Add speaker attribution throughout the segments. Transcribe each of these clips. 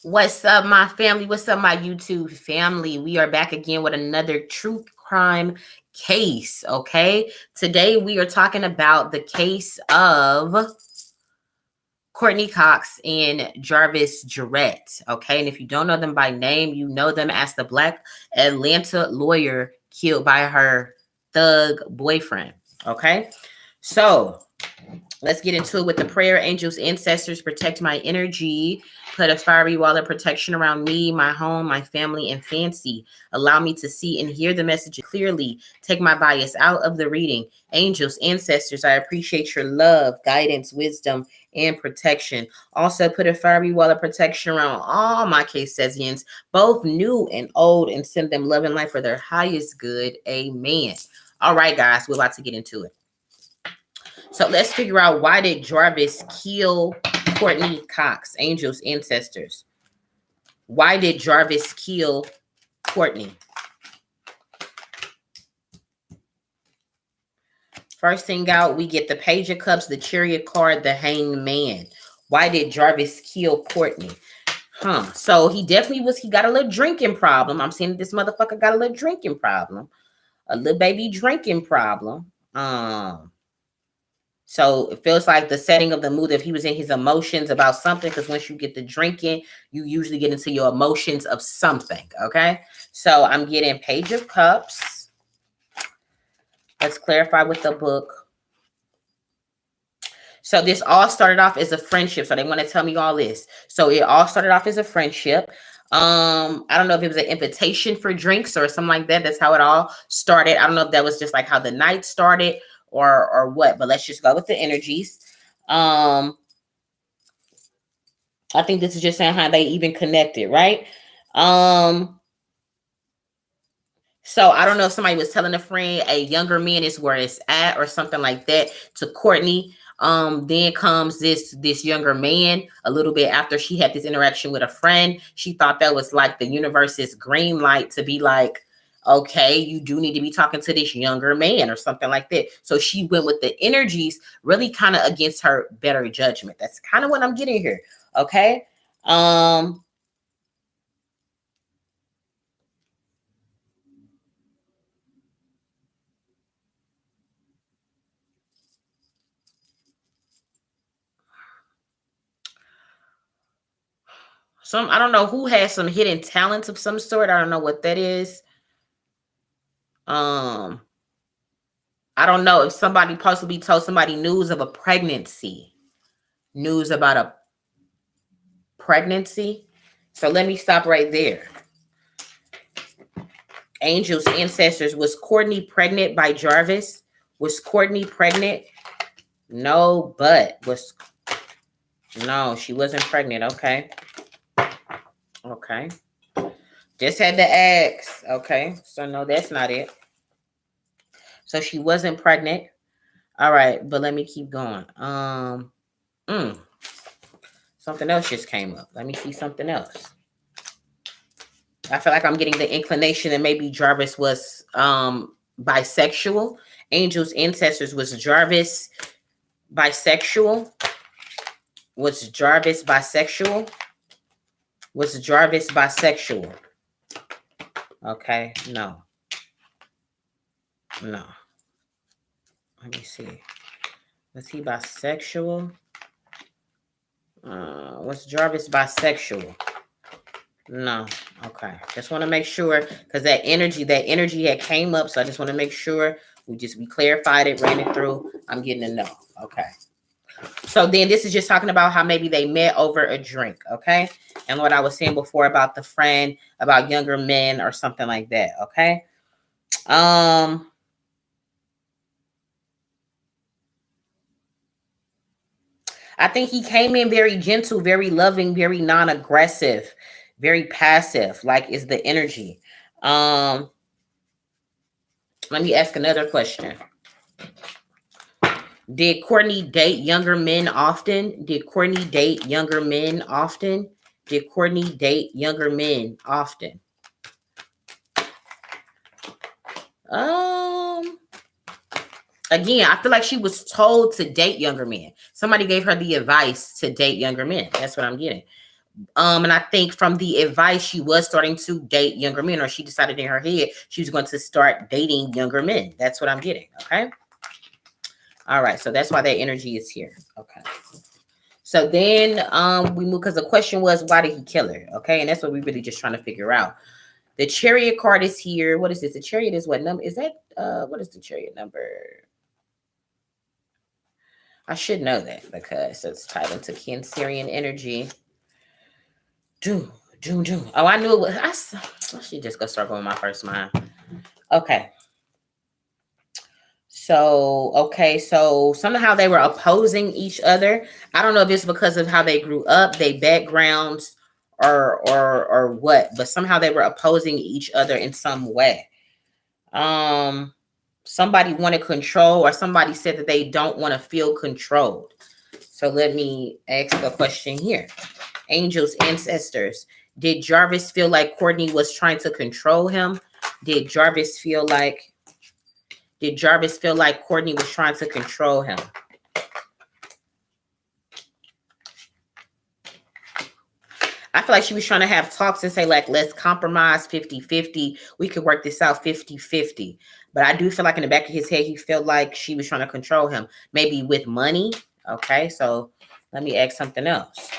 Speaker 1: What's up, my family? What's up, my YouTube family? We are back again with another true crime case, okay? Today we are talking about the case of Courtney Cox and Jarvis Jarette, okay? And if you don't know them by name, you know them as the Black Atlanta lawyer killed by her thug boyfriend, okay? So let's get into it with the prayer. Angels, ancestors, protect my energy. Put a fiery wall of protection around me, my home, my family, and fancy. Allow me to see and hear the message clearly. Take my bias out of the reading. Angels, ancestors, I appreciate your love, guidance, wisdom, and protection. Also, put a fiery wall of protection around all my case sesians, both new and old, and send them love and light for their highest good. Amen. All right, guys, we're about to get into it. So let's figure out, why did Jarvis kill Courtney Cox? Angels, ancestors. Why did Jarvis kill Courtney? First thing out, we get the Page of Cups, the Chariot card, the Hanged Man. Why did Jarvis kill Courtney? So he got a little drinking problem. I'm saying this motherfucker got a little drinking problem. A little baby drinking problem. So it feels like the setting of the mood, if he was in his emotions about something, because once you get the drinking, you usually get into your emotions of something, okay? So I'm getting Page of Cups. Let's clarify with the book. So this all started off as a friendship. So they want to tell me all this. So it all started off as a friendship. I don't know if it was an invitation for drinks or something like that. That's how it all started. I don't know if that was just like how the night started or what, but let's just go with the energies. I think this is just saying how they even connected, right? So I don't know if somebody was telling a friend a younger man is where it's at or something like that to Courtney. Then comes this younger man a little bit after she had this interaction with a friend. She thought that was like the universe's green light to be like, okay, you do need to be talking to this younger man or something like that. So she went with the energies really kind of against her better judgment. That's kind of what I'm getting here. Okay. I don't know who has some hidden talents of some sort. I don't know what that is. I don't know if somebody possibly told somebody news of a pregnancy. News about a pregnancy. So let me stop right there. Angels, ancestors, was Courtney pregnant by Jarvis? Was Courtney pregnant? No, but no, she wasn't pregnant. Okay. Okay. Just had to ask. Okay. So no, that's not it. So she wasn't pregnant. All right, but let me keep going. Something else just came up. Let me see something else. I feel like I'm getting the inclination that maybe Jarvis was bisexual. Angels, ancestors, was Jarvis bisexual? Was Jarvis bisexual? Was Jarvis bisexual? Okay, no. No. Let me see. Was he bisexual? Was Jarvis bisexual? No. Okay. Just want to make sure, because that energy had came up. So I just want to make sure we clarified it, ran it through. I'm getting a no. Okay. So then this is just talking about how maybe they met over a drink. Okay. And what I was saying before about the friend, about younger men or something like that. Okay. I think he came in very gentle, very loving, very non-aggressive, very passive, like is the energy. Let me ask another question. Did Courtney date younger men often? Did Courtney date younger men often? Did Courtney date younger men often? Again, I feel like she was told to date younger men. Somebody gave her the advice to date younger men. That's what I'm getting. And I think from the advice, she was starting to date younger men, or she decided in her head she was going to start dating younger men. That's what I'm getting. Okay. All right. So that's why that energy is here. Okay. So then we move, because the question was, why did he kill her? Okay. And that's what we're really just trying to figure out. The Chariot card is here. What is this? The Chariot is what number? Is that what is the Chariot number? I should know that because it's tied into Cancerian energy. Do. Oh, I knew it was. I should just go start going my first mind. Okay. So somehow they were opposing each other. I don't know if it's because of how they grew up, their backgrounds, or what, but somehow they were opposing each other in some way. Somebody wanted control, or somebody said that they don't want to feel controlled. So let me ask a question here. Angels, ancestors, did Jarvis feel like Courtney was trying to control him? Did Jarvis feel like Courtney was trying to control him? I feel like she was trying to have talks and say, like, let's compromise 50-50. We could work this out 50-50. But I do feel like in the back of his head, he felt like she was trying to control him, maybe with money. Okay, so let me ask something else.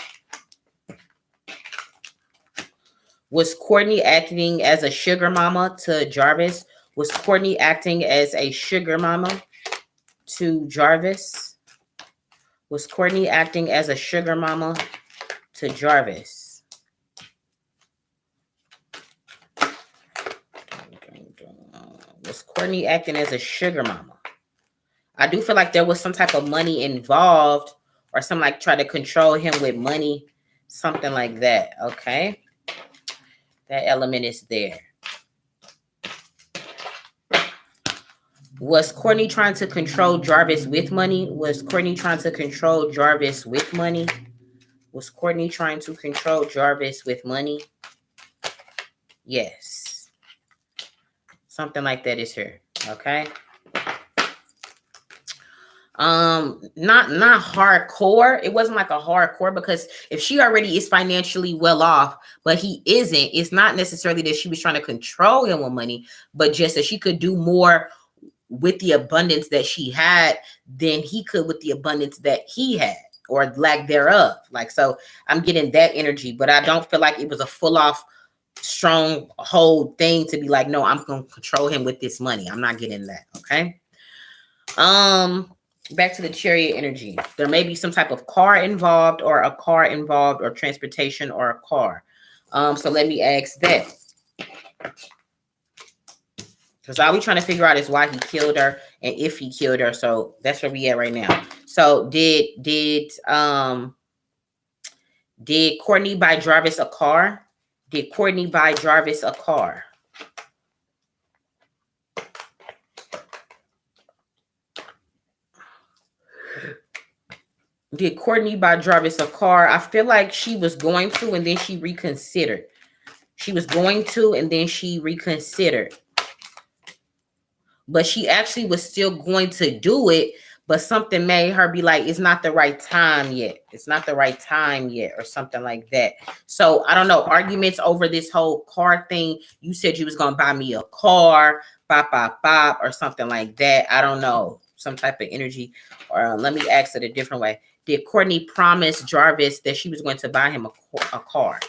Speaker 1: Was Courtney acting as a sugar mama to Jarvis? Was Courtney acting as a sugar mama to Jarvis? Was Courtney acting as a sugar mama to Jarvis? Was Courtney acting as a sugar mama? I do feel like there was some type of money involved, or some like try to control him with money, something like that. Okay. That element is there. Was Courtney trying to control Jarvis with money? Was Courtney trying to control Jarvis with money? Was Courtney trying to control Jarvis with money? Yes. Something like that is here. Okay. Not hardcore. It wasn't like a hardcore, because if she already is financially well off, but he isn't, it's not necessarily that she was trying to control him with money, but just that she could do more with the abundance that she had than he could with the abundance that he had, or lack thereof. Like, so I'm getting that energy, but I don't feel like it was a full off strong whole thing to be like, no, I'm going to control him with this money. I'm not getting that. Okay. Back to the Chariot energy. There may be some type of car involved, or transportation, or a car. So let me ask that, because all we trying to figure out is why he killed her and if he killed her. So that's where we at right now. So did Courtney buy Jarvis a car? Did Courtney buy Jarvis a car? Did Courtney buy Jarvis a car? I feel like she was going to, and then she reconsidered. She was going to, and then she reconsidered. But she actually was still going to do it, but something made her be like, it's not the right time yet. It's not the right time yet, or something like that. So I don't know, arguments over this whole car thing. You said you was going to buy me a car, bop, bop, bop, or something like that. I don't know, some type of energy. Or let me ask it a different way. Did Courtney promise Jarvis that she was going to buy him a car?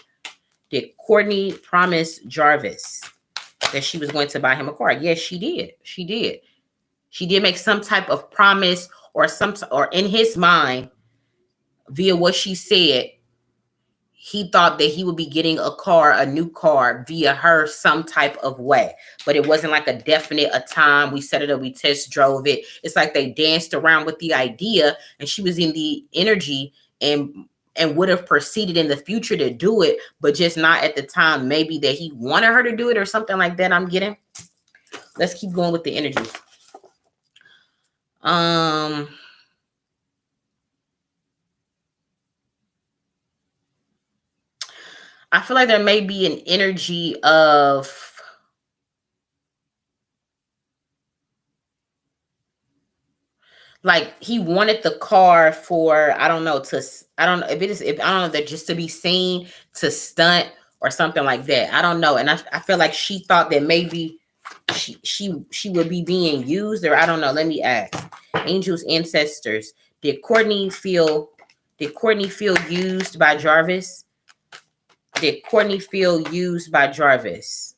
Speaker 1: Did Courtney promise Jarvis that she was going to buy him a car? Yes, she did. She did. She did make some type of promise, or in his mind, via what she said, he thought that he would be getting a new car via her some type of way. But it wasn't like a definite time. We set it up, we test drove it. It's like they danced around with the idea, and she was in the energy and would have proceeded in the future to do it, but just not at the time maybe that he wanted her to do it, or something like that. I'm getting. Let's keep going with the energies. I feel like there may be an energy of like he wanted the car for, I don't know, to, I don't know if it is, if I don't know, that just to be seen, to stunt or something like that. I don't know. And I feel like she thought that maybe she would be being used, or I don't know. Let me ask. Angels, ancestors. Did Courtney feel used by Jarvis? Did Courtney feel used by Jarvis?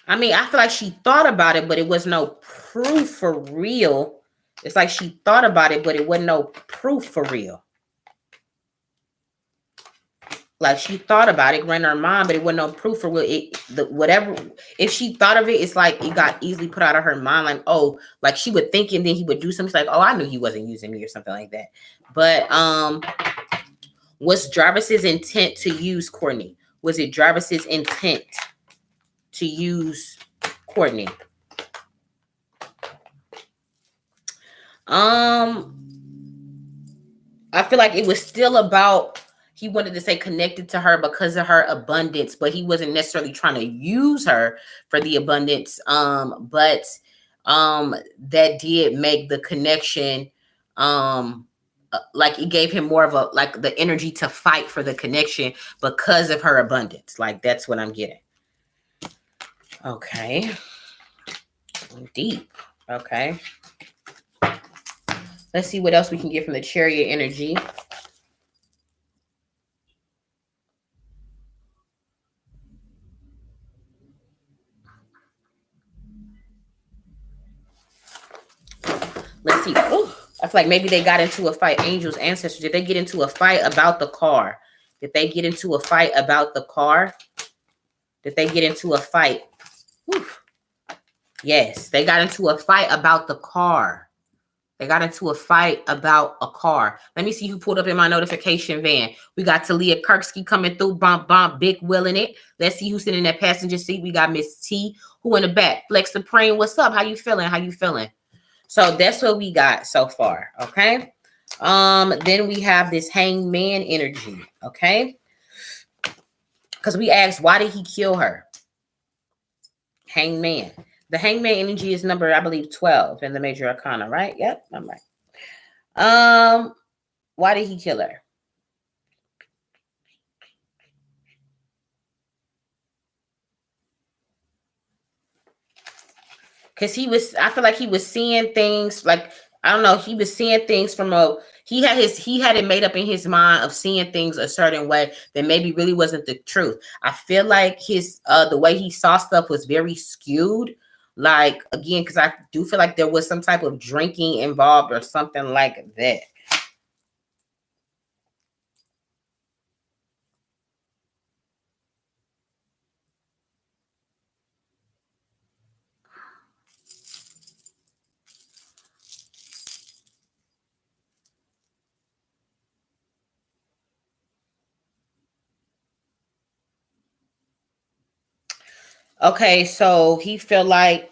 Speaker 1: I mean, I feel like she thought about it, but it was no proof for real. It's like she thought about it, but it wasn't no proof for real. Like she thought about it, ran her mind, but it wasn't no proof for real. Whatever. If she thought of it, it's like it got easily put out of her mind. Like, oh, like she would think, and then he would do something like, oh, I knew he wasn't using me or something like that. But was Jarvis's intent to use Courtney? Was it Jarvis's intent to use Courtney? I feel like it was still about, he wanted to say connected to her because of her abundance, but he wasn't necessarily trying to use her for the abundance. But that did make the connection, like it gave him more of a, like the energy to fight for the connection because of her abundance. Like that's what I'm getting. Okay. Deep. Okay. Let's see what else we can get from the Chariot energy. Let's see. Ooh, I feel like maybe they got into a fight. Angels, ancestors. Did they get into a fight about the car? Did they get into a fight about the car? Did they get into a fight? Whew. Yes, they got into a fight about the car. They got into a fight about a car. Let me see who pulled up in my notification van. We got Talia Kirksky coming through, bump, bump, big Will in it. Let's see who's sitting in that passenger seat. We got Miss T, who in the back. Flex Supreme, what's up? How you feeling? How you feeling? So that's what we got so far, okay? Then we have this hangman energy, okay? Because we asked, why did he kill her? Hangman. The hangman energy is number, I believe, 12 in the major arcana, right? Yep, I'm right. Why did he kill her? Because he was, I feel like he was seeing things like, I don't know, he was seeing things from a, he had it made up in his mind of seeing things a certain way that maybe really wasn't the truth. I feel like his, the way he saw stuff was very skewed. Like, again, because I do feel like there was some type of drinking involved or something like that. Okay, so he felt like,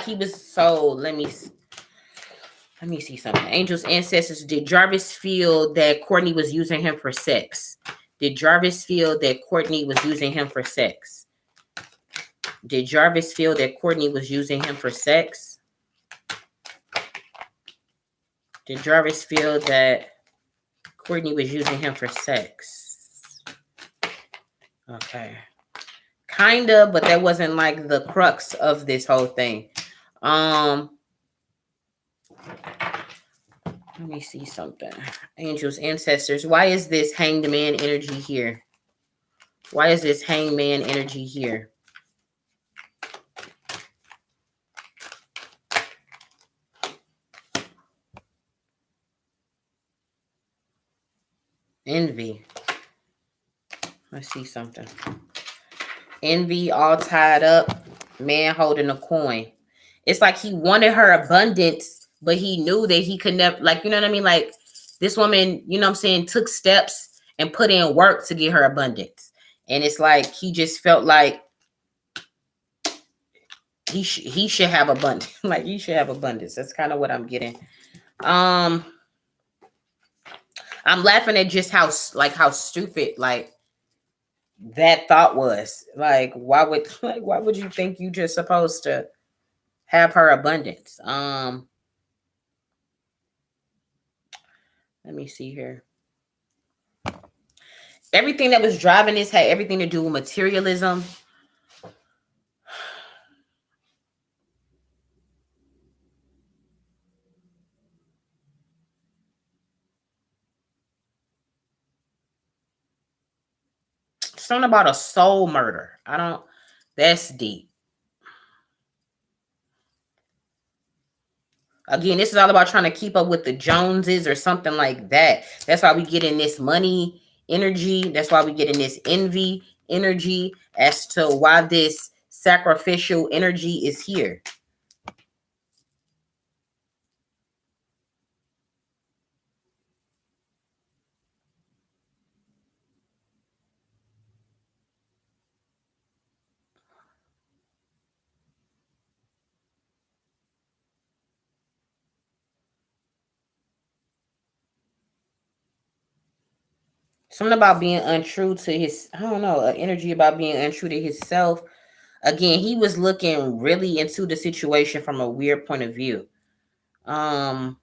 Speaker 1: he was, so let me see something. Angels, ancestors, did Jarvis feel that Courtney was using him for sex? Did Jarvis feel that Courtney was using him for sex? Did Jarvis feel that Courtney was using him for sex? Did Jarvis feel that Courtney was using him for sex? Okay. Kind of, but that wasn't like the crux of this whole thing. Let me see something. Angels, ancestors. Why is this hanged man energy here? Why is this hangman energy here? Envy. Let's see something. Envy, all tied up. Man holding a coin. It's like he wanted her abundance, but he knew that he could never, like, you know what I mean? Like, this woman, you know what I'm saying, took steps and put in work to get her abundance. And it's like he just felt like he should have abundance. Like, he should have abundance. That's kind of what I'm getting. I'm laughing at just how stupid, like, that thought was. Like, why would you think you just supposed to have her abundance? Let me see here. Everything that was driving this had everything to do with materialism. Something about a soul murder. That's deep. Again, this is all about trying to keep up with the Joneses or something like that. That's why we get in this money energy. That's why we get in this envy energy as to why this sacrificial energy is here. Something about being untrue to his, I don't know, an energy about being untrue to himself. Again, he was looking really into the situation from a weird point of view. So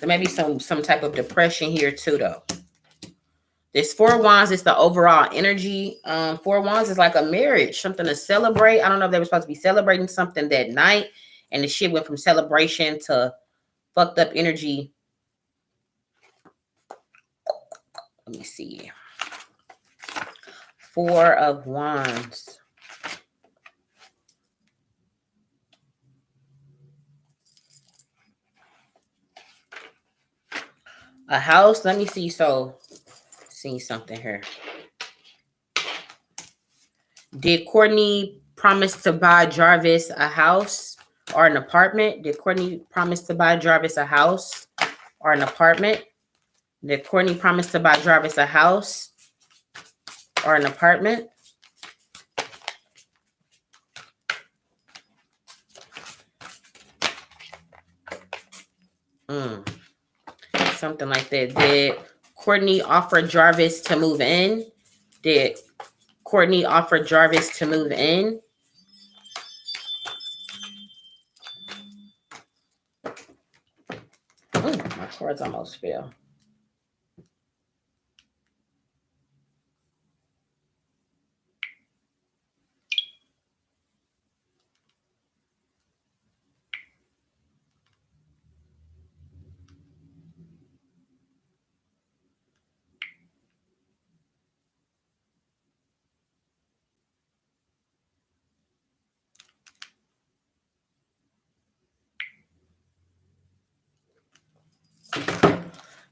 Speaker 1: maybe some type of depression here too, though. This Four of Wands is the overall energy. Four of Wands is like a marriage, something to celebrate. I don't know if they were supposed to be celebrating something that night, and the shit went from celebration to fucked up energy. Let me see. Four of Wands. A house. Let me see. So, see something here. Did Courtney promise to buy Jarvis a house or an apartment? Did Courtney promise to buy Jarvis a house or an apartment? Did Courtney promise to buy Jarvis a house or an apartment? Something like that. Did Courtney offer Jarvis to move in? Did Courtney offer Jarvis to move in? My cards almost fell.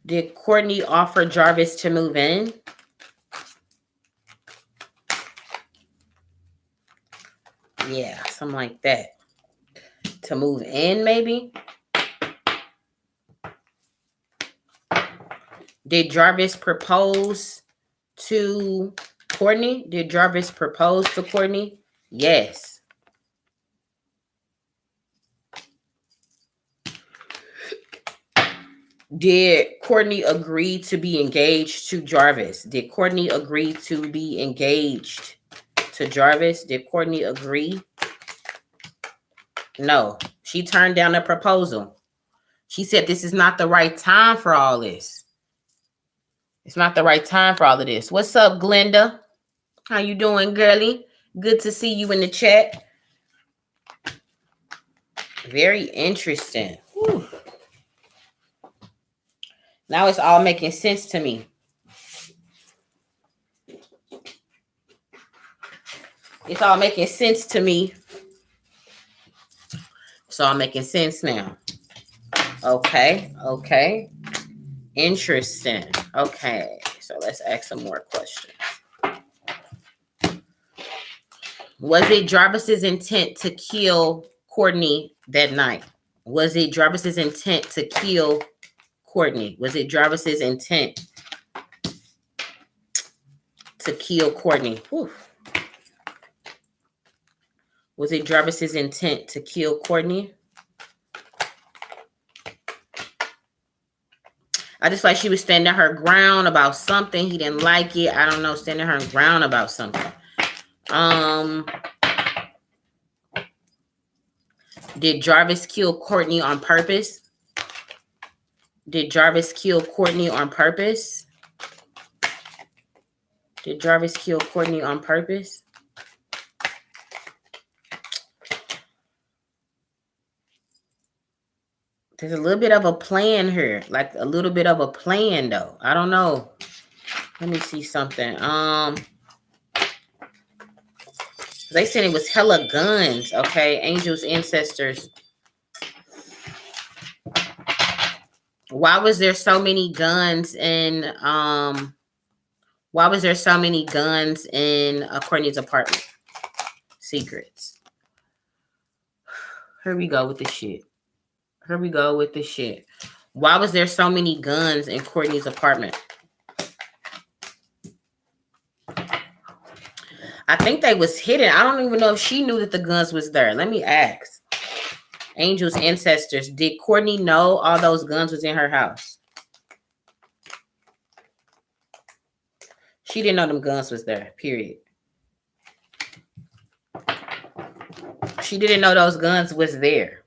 Speaker 1: Did Courtney offer Jarvis to move in? Yeah, something like that. To move in, maybe? Did Jarvis propose to Courtney? Did Jarvis propose to Courtney? Yes. Did Courtney agree to be engaged to Jarvis? Did Courtney agree to be engaged to Jarvis? Did Courtney agree? No. She turned down the proposal. She said this is not the right time for all this. It's not the right time for all of this. What's up, Glenda? How you doing, girly? Good to see you in the chat. Very interesting. Whew. Now it's all making sense to me. It's all making sense to me. It's all making sense now. Okay. Interesting. Okay. So let's ask some more questions. Was it Jarvis's intent to kill Courtney that night? Was it Jarvis's intent to kill Courtney? Was it Jarvis's intent to kill Courtney? Whew. Was it Jarvis's intent to kill Courtney? I just like she was standing her ground about something. He didn't like it. I don't know, standing her ground about something. Did Jarvis kill Courtney on purpose? Did Jarvis kill Courtney on purpose? Did Jarvis kill Courtney on purpose? There's a little bit of a plan here. Like a little bit of a plan though. I don't know. Let me see something. They said it was hella guns. Okay. Angels, ancestors. Why was there so many guns in why was there so many guns in Courtney's apartment? Secrets. Here we go with the shit. Here we go with the shit. Why was there so many guns in Courtney's apartment? I think they was hidden. I don't even know if she knew that the guns was there. Let me ask. Angels, ancestors. Did Courtney know all those guns was in her house? She didn't know them guns was there, period. She didn't know those guns was there.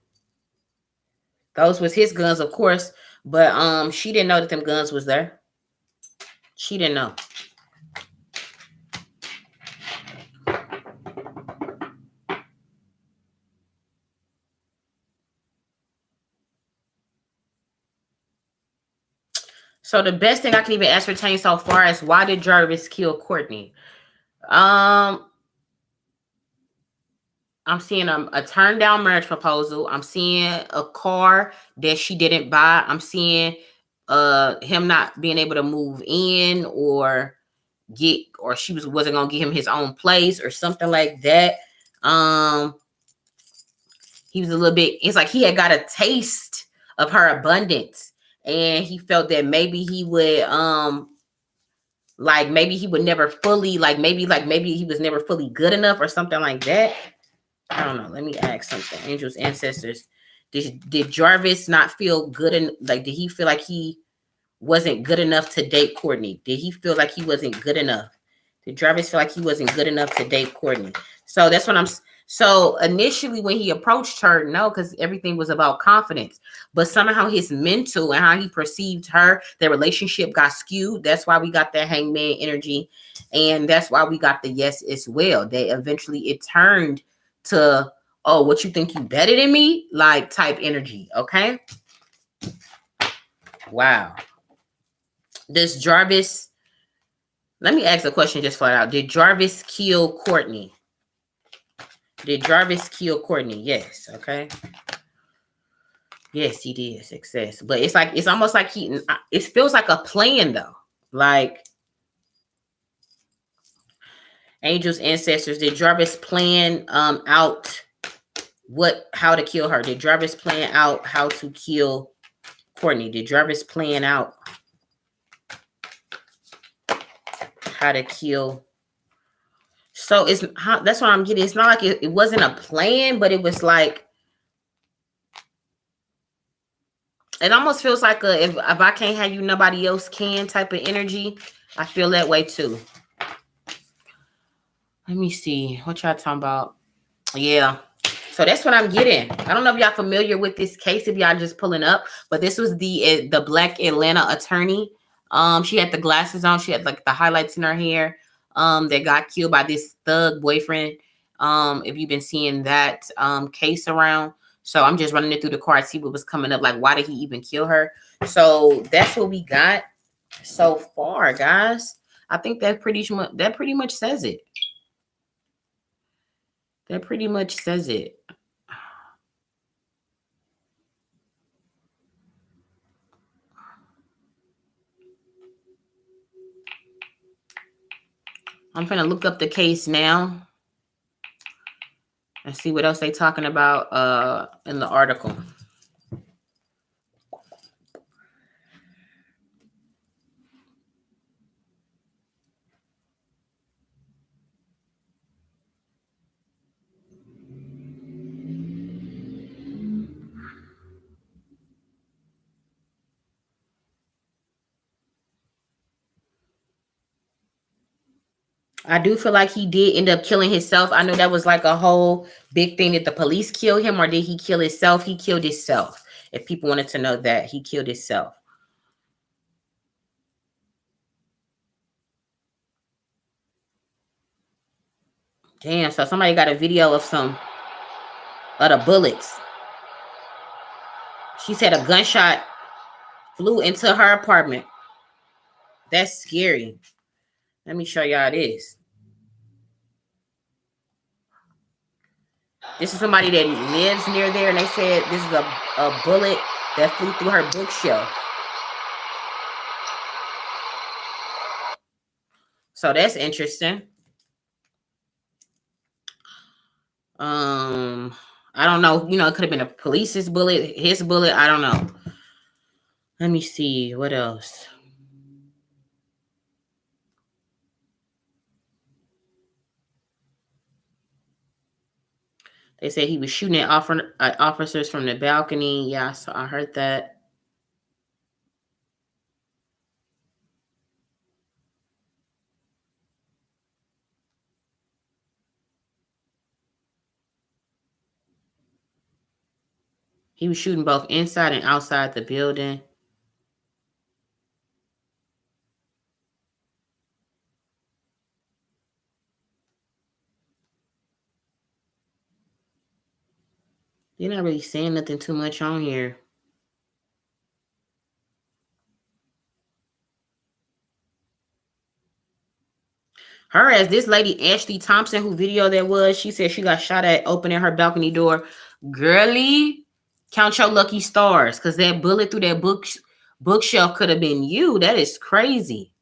Speaker 1: Those was his guns, of course, but she didn't know that them guns was there. She didn't know. So the best thing I can even ascertain so far is, why did Jarvis kill Courtney? I'm seeing a turned down marriage proposal. I'm seeing a car that she didn't buy. I'm seeing him not being able to move in or she wasn't gonna give him his own place or something like that. He was a little bit, it's like he had got a taste of her abundance, and he felt that maybe he would maybe he would never fully maybe he was never fully good enough or something like that. I don't know. Let me ask something. Angels, ancestors. Did Jarvis not feel good, and did he feel like he wasn't good enough to date Courtney? Did he feel like he wasn't good enough? Did Jarvis feel like he wasn't good enough to date Courtney? So that's what so initially when he approached her, no, because everything was about confidence. But somehow his mental and how he perceived her, their relationship got skewed. That's why we got that hangman energy. And that's why we got the yes as well. That eventually it turned to, oh, what you think you better than me? Like type energy. Okay. Wow. Does Jarvis, let me ask a question just flat out. Did Jarvis kill Courtney? Did Jarvis kill Courtney? Yes. Okay. Yes, he did. Success. But it's almost like it feels like a plan though. Like, angels, ancestors, did Jarvis plan out how to kill her? Did Jarvis plan out how to kill Courtney? Did Jarvis plan out how to kill? So that's what I'm getting. It's not like it wasn't a plan, but it was like, it almost feels like if I can't have you, nobody else can type of energy. I feel that way too. Let me see. What y'all talking about? Yeah. So that's what I'm getting. I don't know if y'all familiar with this case, if y'all just pulling up, but this was the Black Atlanta attorney. She had the glasses on. She had like the highlights in her hair. That got killed by this thug boyfriend. If you've been seeing that case around. So I'm just running it through the cards, see what was coming up. Like, why did he even kill her? So that's what we got so far, guys. I think that pretty much says it. That pretty much says it. I'm gonna look up the case now and see what else they talking about in the article. I do feel like he did end up killing himself. I know that was like a whole big thing that the police killed him, or did he kill himself? He killed himself. If people wanted to know that, he killed himself. Damn, so somebody got a video of some of the bullets. She said a gunshot flew into her apartment. That's scary. Let me show y'all this. This is somebody that lives near there, and they said this is a bullet that flew through her bookshelf. So that's interesting. I don't know. You know, it could have been a police's bullet, his bullet. I don't know. Let me see. What else? They said he was shooting at officers from the balcony. Yeah, so I heard that. He was shooting both inside and outside the building. You're not really saying nothing too much on here. Her as this lady, Ashley Thompson, who video that was, she said she got shot at opening her balcony door. Girly, count your lucky stars, because that bullet through that bookshelf could have been you. That is crazy.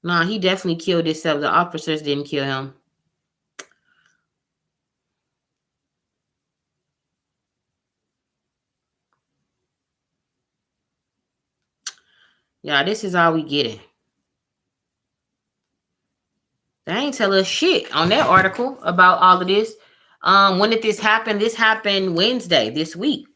Speaker 1: Nah, he definitely killed himself. The officers didn't kill him. Yeah, this is all we getting. They ain't tell us shit on that article about all of this. When did this happen? This happened Wednesday this week.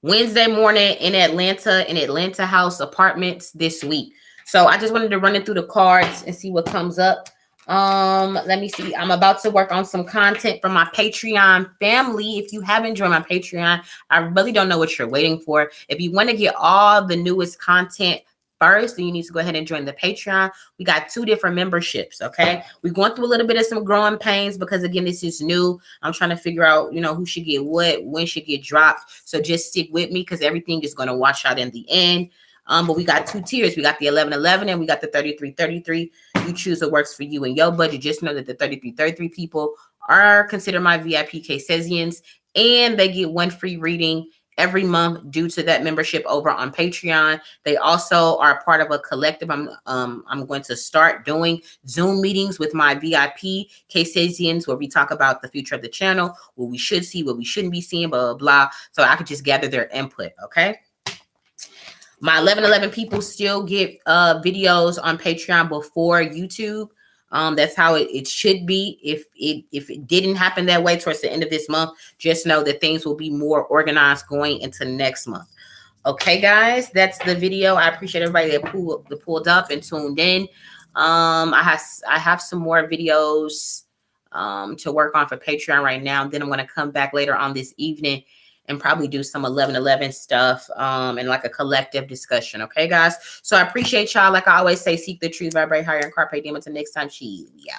Speaker 1: Wednesday morning in Atlanta House Apartments this week. So I just wanted to run it through the cards and see what comes up. Let me see. I'm about to work on some content for my Patreon family. If you haven't joined my Patreon, I really don't know what you're waiting for. If you want to get all the newest content first, then you need to go ahead and join the Patreon. We got 2 different memberships. Okay, we're going through a little bit of some growing pains because again, this is new. I'm trying to figure out, you know, who should get what, when should get dropped. So just stick with me because everything is going to wash out in the end. But we got 2 tiers. We got the 1111 and we got the 3333. You choose what works for you and your budget. Just know that the 3333 people are considered my VIP Caesarians, and they get 1 free reading every month due to that membership over on Patreon. They also are part of a collective. I'm going to start doing Zoom meetings with my VIP Caesarians where we talk about the future of the channel, what we should see, what we shouldn't be seeing, blah, blah, blah. So I could just gather their input, okay? My 1111 people still get videos on Patreon before YouTube. That's how it should be. If it didn't happen that way towards the end of this month, just know that things will be more organized going into next month. Okay, guys, that's the video. I appreciate everybody that pulled up and tuned in. I have some more videos to work on for Patreon right now. Then I'm going to come back later on this evening and probably do some 1111 stuff and like a collective discussion. Okay, guys? So I appreciate y'all. Like I always say, seek the truth, vibrate higher, and carpe diem. Until next time, cheese. Yeah.